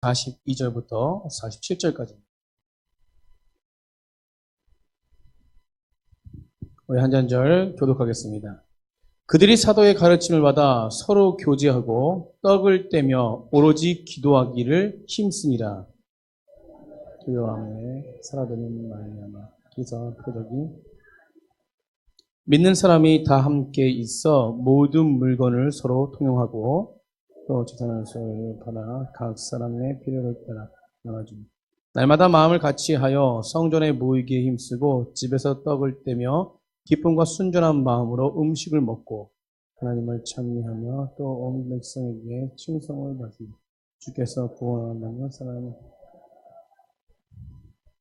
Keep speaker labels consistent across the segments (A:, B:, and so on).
A: 42절부터 47절까지. 우리 한 잔절 교독하겠습니다. 그들이 사도의 가르침을 받아 서로 교제하고 떡을 떼며 오로지 기도하기를 힘쓰니라. 주여 아멘. 살아드는 말미암아 기사 표적이 믿는 사람이 다 함께 있어 모든 물건을 서로 통용하고 또 재산을 서로 받아 각 사람의 필요를 따라 나눠줍니다. 날마다 마음을 같이 하여 성전에 모이기에 힘쓰고 집에서 떡을 떼며 기쁨과 순전한 마음으로 음식을 먹고 하나님을 찬미하며 또 온 백성에게 칭송을 받습니다. 주께서 구원하는 사람.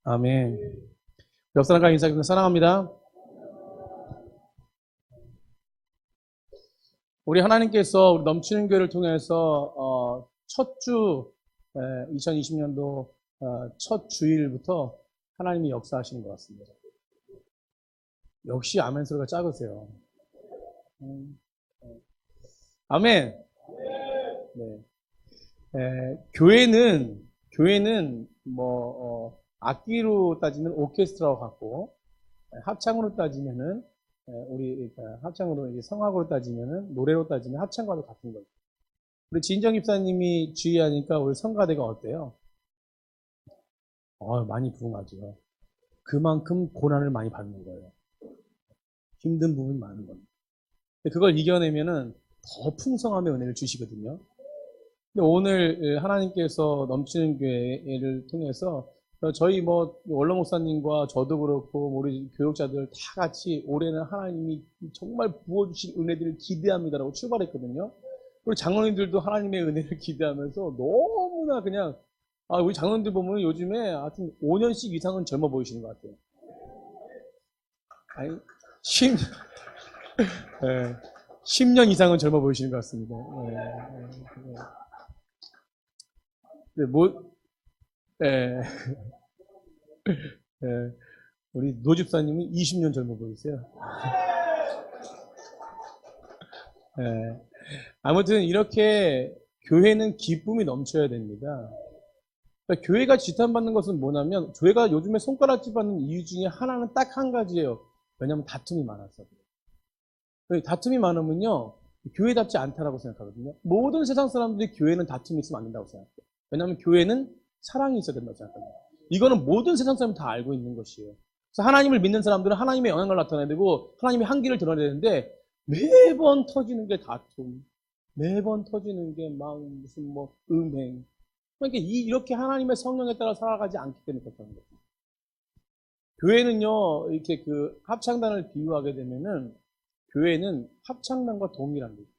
A: 아멘. 옆 사람과 인사드립니다. 사랑합니다. 우리 하나님께서 우리 넘치는 교회를 통해서 첫 주 2020년도 첫 주일부터 하나님이 역사하시는 것 같습니다. 역시 아멘 소리가 작으세요. 아멘. 네. 교회는 뭐 악기로 따지면 오케스트라와 같고 합창으로 따지면은 우리 합창으로 이제 성악으로 따지면은 노래로 따지면 합창과도 같은 거죠. 우리 진정 집사님이 주의하니까 우리 성가대가 어때요? 많이 부응하죠. 그만큼 고난을 많이 받는 거예요. 힘든 부분이 많은 겁니다. 그걸 이겨내면은 더 풍성함의 은혜를 주시거든요. 근데 오늘 하나님께서 넘치는 교회를 통해서 저희 원로 목사님과 저도 그렇고 우리 교육자들 다 같이 올해는 하나님이 정말 부어주신 은혜들을 기대합니다라고 출발했거든요. 그리고 장로님들도 하나님의 은혜를 기대하면서 너무나 그냥 우리 장로님들 보면 요즘에 하여튼 5년씩 이상은 젊어 보이시는 것 같아요. 아니 10년 이상은 젊어 보이시는 것 같습니다. 우리 노 집사님은 20년 젊어 보이세요. 아무튼 이렇게 교회는 기쁨이 넘쳐야 됩니다. 그러니까 교회가 지탄받는 것은 뭐냐면 교회가 요즘에 손가락질 받는 이유 중에 하나는 딱 한 가지예요. 왜냐하면 다툼이 많아서. 다툼이 많으면요 교회답지 않다라고 생각하거든요. 모든 세상 사람들이 교회는 다툼이 있으면 안 된다고 생각해요. 왜냐하면 교회는 사랑이 있어야 된다고 생각합니다. 이거는 모든 세상 사람이 다 알고 있는 것이에요. 그래서 하나님을 믿는 사람들은 하나님의 영향을 나타내야 되고 하나님의 한기를 드러내야 되는데 매번 터지는 게 다툼, 매번 터지는 게 막 무슨 음행. 그러니까 이렇게 하나님의 성령에 따라 살아가지 않기 때문에 그렇다는 거죠. 교회는요 이렇게 그 합창단을 비유하게 되면은 교회는 합창단과 동일합니다.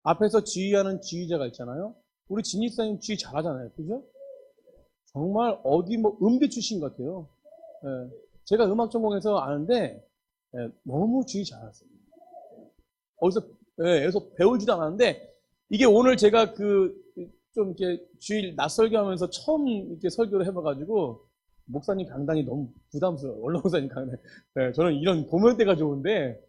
A: 앞에서 지휘하는 지휘자가 있잖아요. 우리 진입사님 지휘 잘하잖아요. 그죠? 정말 어디 음대 출신 같아요. 제가 음악 전공해서 아는데 너무 지휘 잘하세요. 어디서 배우지도 않았는데 이게 오늘 제가 좀 이렇게 주일 낯설게 하면서 처음 이렇게 설교를 해봐가지고 목사님 강단이 너무 부담스러워요. 원로 목사님 강단. 저는 이런 도면대가 좋은데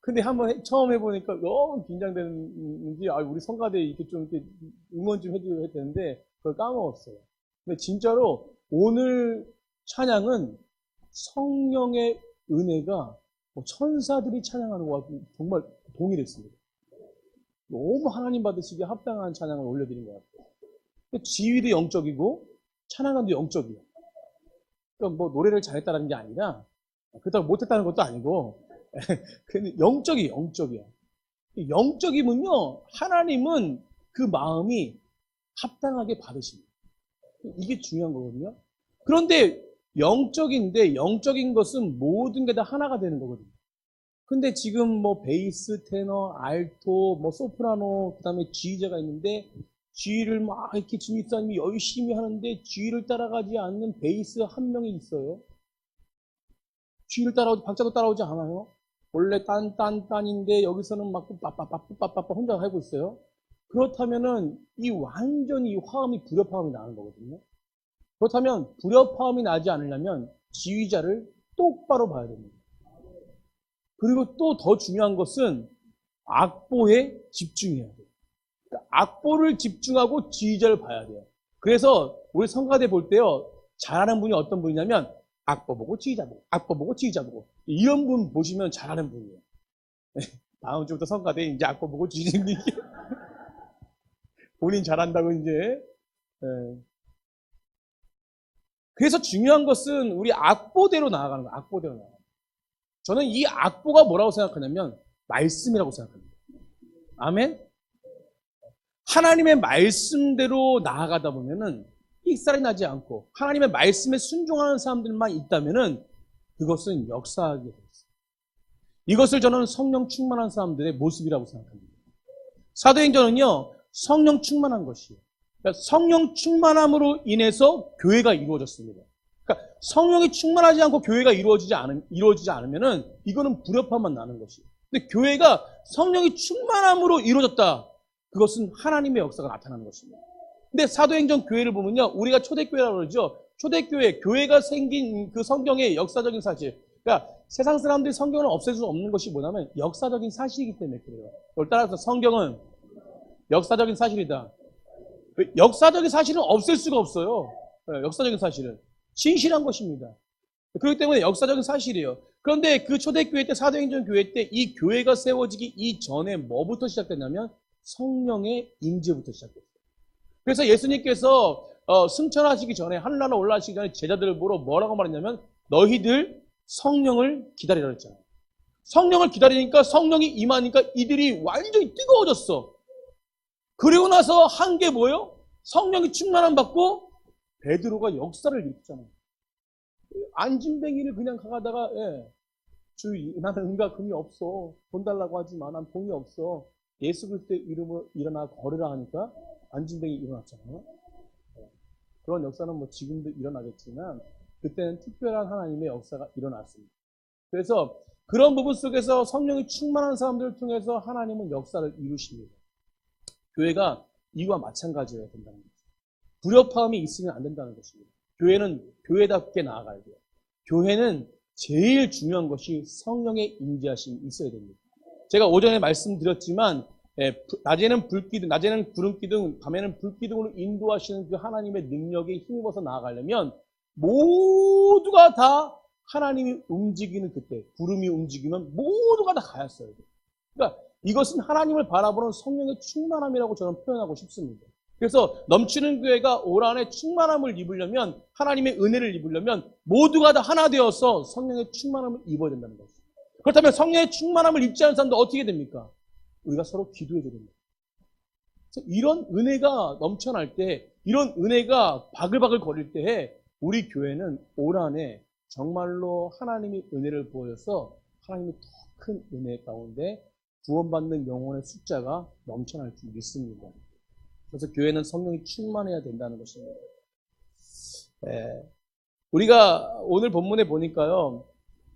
A: 근데 한번 처음 해보니까 너무 긴장되는지 우리 성가대 이렇게 좀 이렇게 응원 좀 해줘야 되는데 그걸 까먹었어요. 근데 진짜로 오늘 찬양은 성령의 은혜가 천사들이 찬양하는 것과 정말 동일했습니다. 너무 하나님 받으시기에 합당한 찬양을 올려드린 것 같아요. 지휘도 영적이고 찬양도 영적이에요. 그러니까 노래를 잘했다는 게 아니라 그렇다고 못했다는 것도 아니고 영적이에요. 영적이면요 하나님은 그 마음이 합당하게 받으십니다. 이게 중요한 거거든요. 그런데 영적인 것은 모든 게 다 하나가 되는 거거든요. 근데 지금 베이스, 테너, 알토, 소프라노, 그 다음에 지휘자가 있는데 지휘를 막 이렇게 진입사님이 열심히 하는데 지휘를 따라가지 않는 베이스 한 명이 있어요. 지휘를 따라오지, 박자도 따라오지 않아요. 원래 딴인데 여기서는 막 빠빠빠빠빠빠 혼자 하고 있어요. 그렇다면은 완전히 화음이 불협화음이 나는 거거든요. 그렇다면 불협화음이 나지 않으려면 지휘자를 똑바로 봐야 됩니다. 그리고 또 더 중요한 것은 악보에 집중해야 돼요. 그러니까 악보를 집중하고 지휘자를 봐야 돼요. 그래서 우리 성가대 볼 때요, 잘하는 분이 어떤 분이냐면 악보 보고 지휘자 보고, 악보 보고 지휘자 보고, 이런 분 보시면 잘하는 분이에요. 다음 주부터 성가대 이제 악보 보고 지휘자 본인 잘한다고 이제. 예. 그래서 중요한 것은 우리 악보대로 나아가는 거예요. 악보대로 나아가는 거예요. 저는 이 악보가 뭐라고 생각하냐면 말씀이라고 생각합니다. 아멘? 하나님의 말씀대로 나아가다 보면은 익살이 나지 않고 하나님의 말씀에 순종하는 사람들만 있다면은 그것은 역사하게 되어 있어요. 이것을 저는 성령 충만한 사람들의 모습이라고 생각합니다. 사도행전은요, 성령 충만한 것이에요. 그러니까 성령 충만함으로 인해서 교회가 이루어졌습니다. 그러니까 성령이 충만하지 않고 교회가 이루어지지 않으면은 이거는 불협화만 나는 것이에요. 근데 교회가 성령이 충만함으로 이루어졌다. 그것은 하나님의 역사가 나타나는 것입니다. 근데 사도행전 교회를 보면요, 우리가 초대교회라고 그러죠. 초대교회, 교회가 생긴 그 성경의 역사적인 사실. 그러니까 세상 사람들이 성경을 없앨 수 없는 것이 뭐냐면 역사적인 사실이기 때문에 그래요. 그걸 따라서 성경은 역사적인 사실이다. 역사적인 사실은 없앨 수가 없어요. 역사적인 사실은 진실한 것입니다. 그렇기 때문에 역사적인 사실이에요. 그런데 그 초대교회 때, 사도행전 교회 때 이 교회가 세워지기 이전에 뭐부터 시작됐냐면 성령의 임재부터 시작됐어요. 그래서 예수님께서 승천하시기 전에, 하늘나라 올라가시기 전에 제자들을 보러 뭐라고 말했냐면 너희들 성령을 기다리라 했잖아요. 성령을 기다리니까 성령이 임하니까 이들이 완전히 뜨거워졌어. 그리고 나서 한 게 뭐예요? 성령이 충만함 받고 베드로가 역사를 일으켰잖아요. 안진뱅이를 그냥 가다가 주의 나는 은과 금이 없어. 돈 달라고 하지만 난 돈이 없어. 예수 그리스도의 이름으로 일어나 걸으라 하니까 안진뱅이 일어났잖아요. 그런 역사는 뭐 지금도 일어나겠지만 그때는 특별한 하나님의 역사가 일어났습니다. 그래서 그런 부분 속에서 성령이 충만한 사람들을 통해서 하나님은 역사를 이루십니다. 교회가 이와 마찬가지여야 된다는 거죠. 불협화음이 있으면 안 된다는 것입니다. 교회는 교회답게 나아가야 돼요. 교회는 제일 중요한 것이 성령의 임재하심이 있어야 됩니다. 제가 오전에 말씀드렸지만 낮에는 불기둥, 낮에는 구름기둥, 밤에는 불기둥으로 인도하시는 그 하나님의 능력에 힘입어서 나아가려면 모두가 다 하나님이 움직이는 그때, 구름이 움직이면 모두가 다 가였어야 돼요. 그러니까 이것은 하나님을 바라보는 성령의 충만함이라고 저는 표현하고 싶습니다. 그래서 넘치는 교회가 올 한해 충만함을 입으려면, 하나님의 은혜를 입으려면 모두가 다 하나 되어서 성령의 충만함을 입어야 된다는 거죠. 그렇다면 성령의 충만함을 입지 않은 사람도 어떻게 됩니까? 우리가 서로 기도해야 됩니다. 이런 은혜가 넘쳐날 때, 이런 은혜가 바글바글 거릴 때에 우리 교회는 올 한해 정말로 하나님이 은혜를 보여서 하나님의 더 큰 은혜 가운데 구원받는 영혼의 숫자가 넘쳐날 줄 믿습니다. 그래서 교회는 성령이 충만해야 된다는 것입니다. 우리가 오늘 본문에 보니까요,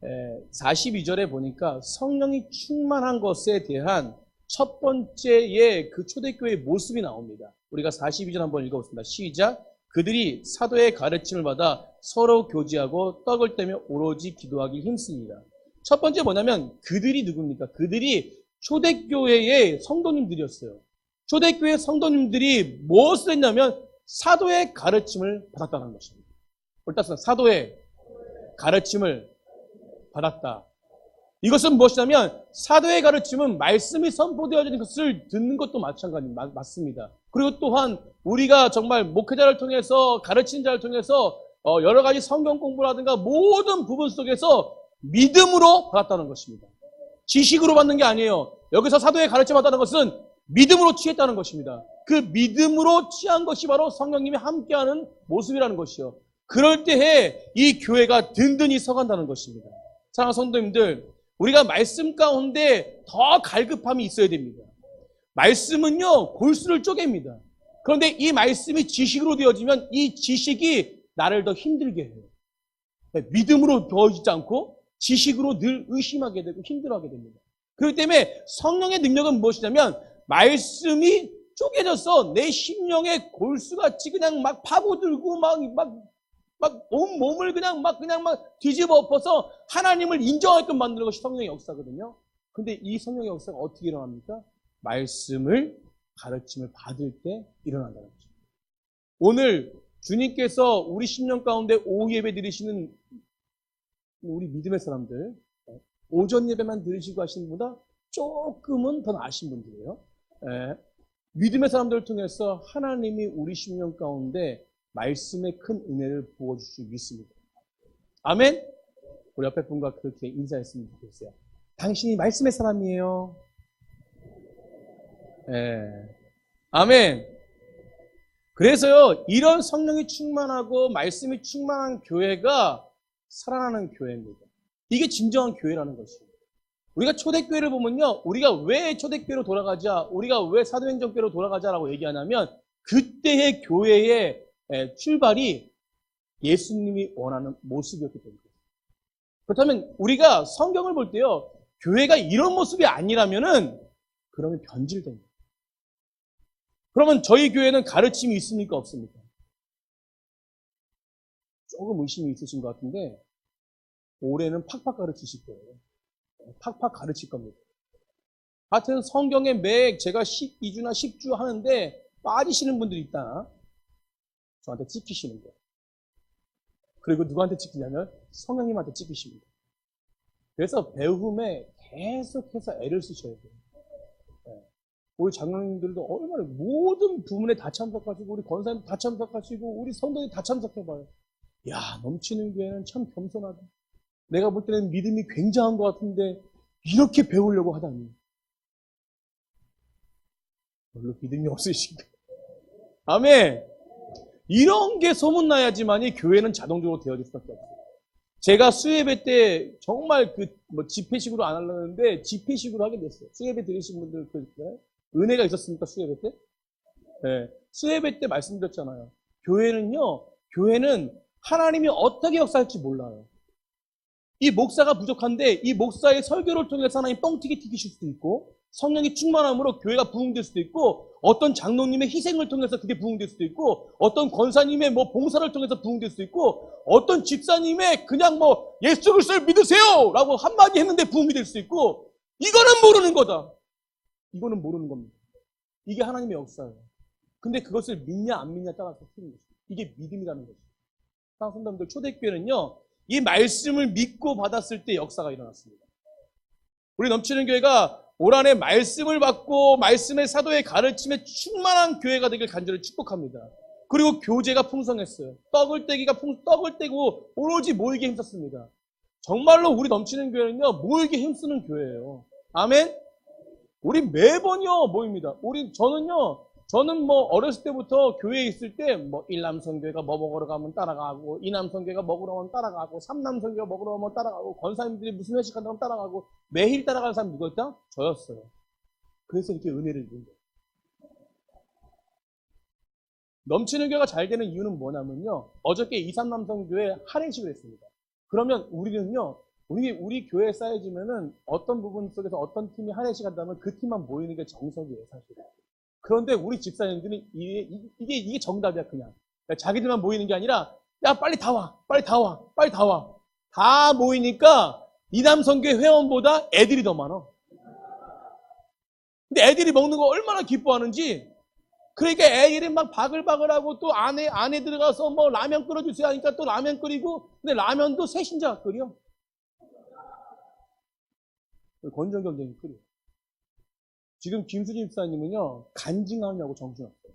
A: 42절에 보니까 성령이 충만한 것에 대한 첫 번째의 그 초대교회의 모습이 나옵니다. 우리가 42절 한번 읽어보겠습니다. 시작. 그들이 사도의 가르침을 받아 서로 교제하고 떡을 떼며 오로지 기도하기 힘씁니다. 첫 번째 뭐냐면 그들이 누굽니까? 그들이 초대교회의 성도님들이었어요. 초대교회 성도님들이 무엇을 했냐면 사도의 가르침을 받았다는 것입니다. 따라서 사도의 가르침을 받았다. 이것은 무엇이냐면 사도의 가르침은 말씀이 선포되어지는 것을 듣는 것도 마찬가지 맞습니다. 그리고 또한 우리가 정말 목회자를 통해서 가르치는 자를 통해서 여러 가지 성경 공부라든가 모든 부분 속에서 믿음으로 받았다는 것입니다. 지식으로 받는 게 아니에요. 여기서 사도의 가르침을 받았다는 것은 믿음으로 취했다는 것입니다. 그 믿음으로 취한 것이 바로 성령님이 함께하는 모습이라는 것이요. 그럴 때에 이 교회가 든든히 서간다는 것입니다. 사랑하는 성도님들, 우리가 말씀 가운데 더 갈급함이 있어야 됩니다. 말씀은요, 골수를 쪼갭니다. 그런데 이 말씀이 지식으로 되어지면 이 지식이 나를 더 힘들게 해요. 믿음으로 되어지지 않고 지식으로 늘 의심하게 되고 힘들어하게 됩니다. 그렇기 때문에 성령의 능력은 무엇이냐면 말씀이 쪼개져서 내 심령의 골수같이 그냥 막 파고들고 막 온 몸을 그냥 막 뒤집어 엎어서 하나님을 인정하게끔 만드는 것이 성령의 역사거든요. 근데 이 성령의 역사가 어떻게 일어납니까? 말씀을 가르침을 받을 때 일어난다는 거죠. 오늘 주님께서 우리 심령 가운데 오후 예배 드리시는 우리 믿음의 사람들, 오전 예배만 드리시고 하시는 분보다 조금은 더 나으신 분들이에요. 예, 믿음의 사람들을 통해서 하나님이 우리 심령 가운데 말씀의 큰 은혜를 부어주시기 믿습니다. 아멘? 우리 옆에 분과 그렇게 인사했으면 좋겠어요. 당신이 말씀의 사람이에요. 예. 아멘. 그래서요, 이런 성령이 충만하고 말씀이 충만한 교회가 살아나는 교회입니다. 이게 진정한 교회라는 것이에요. 우리가 초대교회를 보면요, 우리가 왜 초대교회로 돌아가자, 우리가 왜 사도행전교회로 돌아가자라고 얘기하냐면, 그때의 교회의 출발이 예수님이 원하는 모습이었기 때문입니다. 그렇다면 우리가 성경을 볼 때요, 교회가 이런 모습이 아니라면은, 그러면 변질됩니다. 그러면 저희 교회는 가르침이 있습니까? 없습니까? 조금 의심이 있으신 것 같은데, 올해는 팍팍 가르치실 거예요. 팍팍 가르칠 겁니다. 하여튼 성경에 매 제가 12주나 10주 하는데 빠지시는 분들이 있다. 저한테 찍히시는 거예요. 그리고 누구한테 찍히냐면 성령님한테 찍히십니다. 그래서 배움에 계속해서 애를 쓰셔야 돼요. 우리 장로님들도 얼마나 모든 부문에 다 참석하시고 우리 권사님 다 참석하시고 우리 성도님 다 참석해봐요. 야, 넘치는 교회는 참 겸손하다. 내가 볼 때는 믿음이 굉장한 것 같은데 이렇게 배우려고 하다니. 별로 믿음이 없으신가? 아멘. 이런 게 소문나야지만이 교회는 자동적으로 되어질 수밖에 없어요. 제가 수예배 때 정말 집회식으로 안 하려는데 집회식으로 하게 됐어요. 수예배 들으신 분들 은혜가 있었습니까? 수예배 때? 네. 수예배 때 말씀드렸잖아요. 교회는 하나님이 어떻게 역사할지 몰라요. 이 목사가 부족한데 이 목사의 설교를 통해서 하나님 뻥튀기 튀기실 수도 있고 성령이 충만함으로 교회가 부흥될 수도 있고 어떤 장로님의 희생을 통해서 그게 부흥될 수도 있고 어떤 권사님의 봉사를 통해서 부흥될 수도 있고 어떤 집사님의 그냥 예수 그리스도를 믿으세요 라고 한마디 했는데 부흥이 될 수도 있고 이거는 모르는 거다. 이거는 모르는 겁니다. 이게 하나님의 역사예요. 근데 그것을 믿냐 안 믿냐 따라서 틀린 것이죠. 이게 믿음이라는 것이죠. 성도님들 초대교회는요. 이 말씀을 믿고 받았을 때 역사가 일어났습니다. 우리 넘치는 교회가 올 한해 말씀을 받고 말씀의 사도의 가르침에 충만한 교회가 되길 간절히 축복합니다. 그리고 교제가 풍성했어요. 떡을 떼고 오로지 모이게 힘썼습니다. 정말로 우리 넘치는 교회는요, 모이게 힘쓰는 교회예요. 아멘? 우리 매번요 모입니다. 저는 어렸을 때부터 교회에 있을 때 일남성교회가 먹으러 가면 따라가고 이남성교회가 먹으러 가면 따라가고 삼남성교회가 먹으러 가면 따라가고 권사님들이 무슨 회식한다고 하면 따라가고 매일 따라가는 사람이 누구였다? 저였어요. 그래서 이렇게 은혜를 입은 거예요. 넘치는 교회가 잘 되는 이유는 뭐냐면요. 어저께 이삼남성교회 할애식을 했습니다. 그러면 우리는요. 우리 교회 쌓여지면은 어떤 부분 속에서 어떤 팀이 할애식 한다면 그 팀만 모이는 게 정석이에요, 사실. 그런데 우리 집사님들은 이게 정답이야, 그냥. 그러니까 자기들만 모이는 게 아니라, 야, 빨리 다 와. 빨리 다 와. 빨리 다 와. 다 모이니까 이남성교회 회원보다 애들이 더 많아. 근데 애들이 먹는 거 얼마나 기뻐하는지. 그러니까 애들이 막 바글바글하고 또 안에 들어가서 라면 끓여주세요 하니까 또 라면 끓이고, 근데 라면도 새신자가 끓여. 건전경쟁이 끓여. 지금 김수진 집사님은요, 간증하느냐고 정신없어요.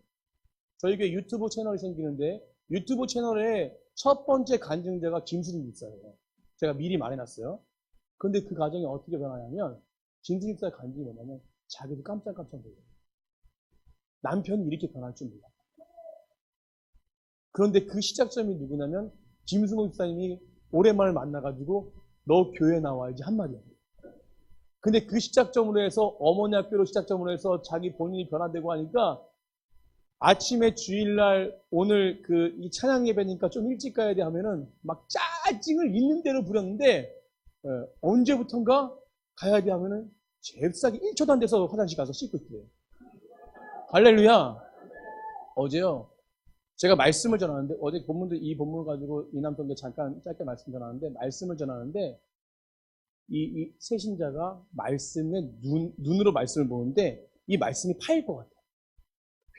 A: 저희 교회 유튜브 채널이 생기는데, 유튜브 채널의 첫 번째 간증자가 김수진 집사예요. 제가 미리 말해놨어요. 근데 그 과정이 어떻게 변하냐면, 김수진 집사의 간증이 뭐냐면, 자기도 깜짝깜짝 놀라요. 남편이 이렇게 변할 줄 몰라. 그런데 그 시작점이 누구냐면, 김수모 집사님이 오랜만에 만나가지고, 너 교회 나와야지 한마디야. 근데 그 시작점으로 해서 어머니 학교로 시작점으로 해서 자기 본인이 변화되고 하니까 아침에 주일날 오늘 이 찬양 예배니까 좀 일찍 가야 돼 하면은 막 짜증을 있는 대로 부렸는데 언제부턴가 가야 돼 하면은 잽싸게 1초도 안 돼서 화장실 가서 씻고 있대요. 할렐루야. 어제요. 제가 말씀을 전하는데 어제 이 본문을 가지고 이남성교회 잠깐 짧게 말씀 전하는데 말씀을 전하는데 이 새신자가 말씀에 눈으로 말씀을 보는데 이 말씀이 파일 것 같아요.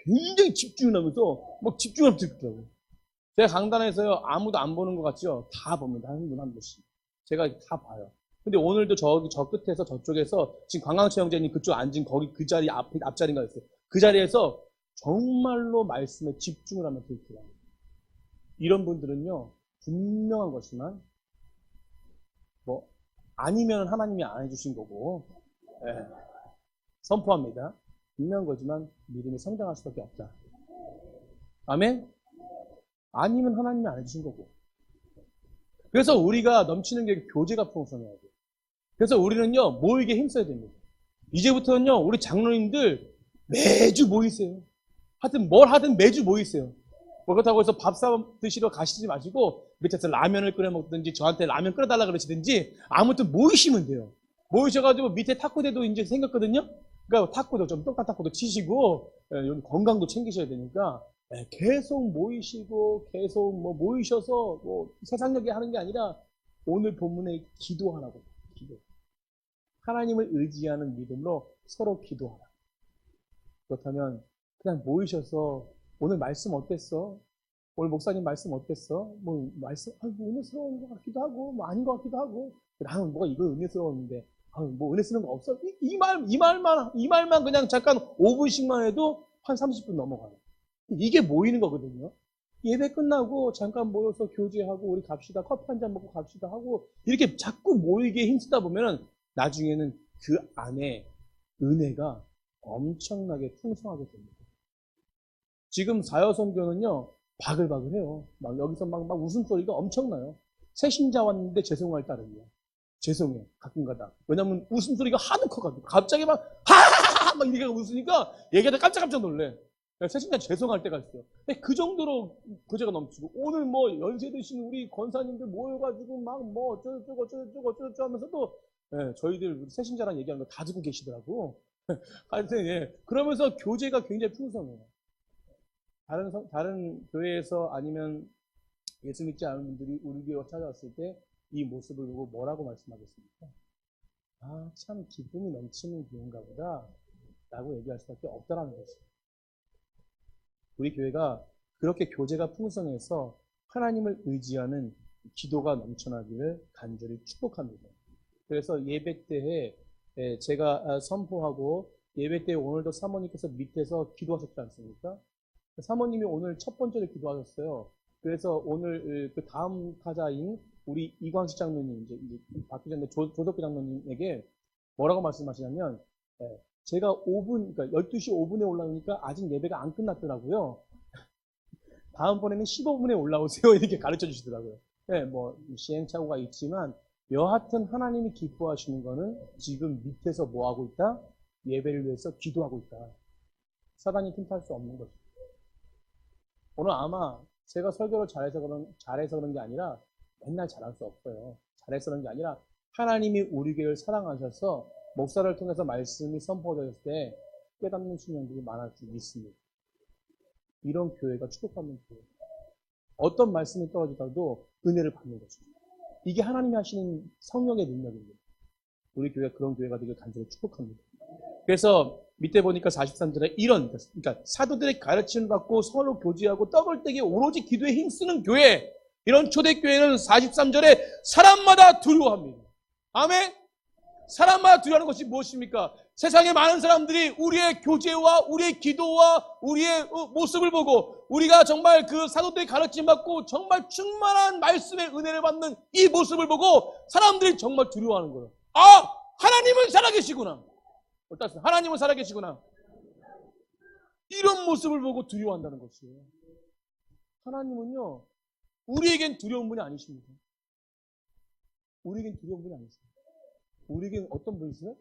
A: 굉장히 집중을 하면서 막 집중하면서 듣더라고요. 제가 강단에서요, 아무도 안 보는 것 같죠? 다 봅니다. 한 분 한 분씩. 제가 다 봐요. 근데 오늘도 저 끝에서 저쪽에서 지금 관광체험장님 그쪽 앉은 거기 그 자리 앞자리인가 있어요. 그 자리에서 정말로 말씀에 집중을 하면서 듣더라고요. 이런 분들은요, 분명한 것이만, 뭐, 아니면 하나님이 안 해주신 거고, 예, 선포합니다. 분명한 거지만 믿음이 성장할 수밖에 없다. 아멘? 아니면 하나님이 안 해주신 거고. 그래서 우리가 넘치는 게 교제가 풍성해야 돼요. 그래서 우리는요, 모이게 힘써야 됩니다. 이제부터는요, 우리 장로님들 매주 모이세요. 하여튼 뭘 하든 매주 모이세요. 뭐 그렇다고 해서 밥 사 드시러 가시지 마시고 밑에서 라면을 끓여 먹든지 저한테 라면 끓여달라 그러시든지 아무튼 모이시면 돼요. 모이셔가지고 밑에 탁구대도 이제 생겼거든요. 그러니까 탁구도 좀 똑같은 탁구도 치시고 여기 건강도 챙기셔야 되니까 계속 모이시고 계속 뭐 모이셔서 뭐 세상 얘기 하는 게 아니라 오늘 본문에 기도하라고. 기도. 하나님을 의지하는 믿음으로 서로 기도하라. 그렇다면 그냥 모이셔서 오늘 말씀 어땠어? 오늘 목사님 말씀 어땠어? 뭐 말씀 뭐 은혜스러운 것 같기도 하고 뭐 아닌 것 같기도 하고 나는 뭐가 이거 은혜스러웠는데 뭐 은혜스러운 거 없어? 이 말만 그냥 잠깐 5분씩만 해도 한 30분 넘어가요. 이게 모이는 거거든요. 예배 끝나고 잠깐 모여서 교제하고 우리 갑시다. 커피 한 잔 먹고 갑시다 하고 이렇게 자꾸 모이게 힘쓰다 보면은 나중에는 그 안에 은혜가 엄청나게 풍성하게 됩니다. 지금 사여성교는요, 바글바글해요. 막 여기서 막 웃음소리가 엄청나요. 새신자 왔는데 죄송할 따름이야. 죄송해, 가끔가다. 왜냐면 웃음소리가 하도 커가지고. 갑자기 막, 하하하하! 막 이렇게 웃으니까 얘기하다 깜짝깜짝 놀래. 새신자 죄송할 때가 있어요. 근데 그 정도로 교제가 넘치고, 오늘 뭐 연세 드신 우리 권사님들 모여가지고 막 뭐 어쩌고 하면서도, 저희들 새신자랑 얘기하는 거 다 듣고 계시더라고. 하여튼, 그러면서 교제가 굉장히 풍성해요. 다른 교회에서 아니면 예수 믿지 않은 분들이 우리 교회에 찾아왔을 때 이 모습을 보고 뭐라고 말씀하겠습니까? 아, 참 기쁨이 넘치는 교회인가 보다 라고 얘기할 수밖에 없다라는 것이죠. 우리 교회가 그렇게 교제가 풍성해서 하나님을 의지하는 기도가 넘쳐나기를 간절히 축복합니다. 그래서 예배 때에 제가 선포하고 예배 때 오늘도 사모님께서 밑에서 기도하셨지 않습니까? 사모님이 오늘 첫 번째로 기도하셨어요. 그래서 오늘 그 다음 타자인 우리 이광식 장로님, 이제 바뀌기 전에 조덕규 장로님에게 뭐라고 말씀하시냐면, 제가 5분, 그러니까 12시 5분에 올라오니까 아직 예배가 안 끝났더라고요. 다음번에는 15분에 올라오세요. 이렇게 가르쳐 주시더라고요. 뭐, 시행착오가 있지만, 여하튼 하나님이 기뻐하시는 거는 지금 밑에서 뭐 하고 있다? 예배를 위해서 기도하고 있다. 사단이 틈탈 수 없는 것입니다. 오늘 아마 제가 설교를 잘해서 그런 게 아니라 맨날 잘할 수 없어요. 잘해서 그런 게 아니라 하나님이 우리 교회를 사랑하셔서 목사를 통해서 말씀이 선포되었을 때 깨닫는 순간들이 많을 수 있습니다. 이런 교회가 축복받는 교회. 어떤 말씀이 떨어지더라도 은혜를 받는 것입니다. 이게 하나님이 하시는 성령의 능력입니다. 우리 교회가 그런 교회가 되길 간절히 축복합니다. 그래서 밑에 보니까 43절에 이런, 그러니까 사도들의 가르침을 받고 서로 교제하고 떡을 떼기 오로지 기도에 힘쓰는 교회, 이런 초대교회는 43절에 사람마다 두려워합니다. 아멘? 사람마다 두려워하는 것이 무엇입니까? 세상에 많은 사람들이 우리의 교제와 우리의 기도와 우리의 모습을 보고 우리가 정말 그 사도들의 가르침 받고 정말 충만한 말씀의 은혜를 받는 이 모습을 보고 사람들이 정말 두려워하는 거예요. 아! 하나님은 살아계시구나. 하나님은 살아계시구나. 이런 모습을 보고 두려워한다는 것이에요. 하나님은요, 우리에겐 두려운 분이 아니십니다. 우리에겐 두려운 분이 아니십니다. 우리에겐 어떤 분이세요?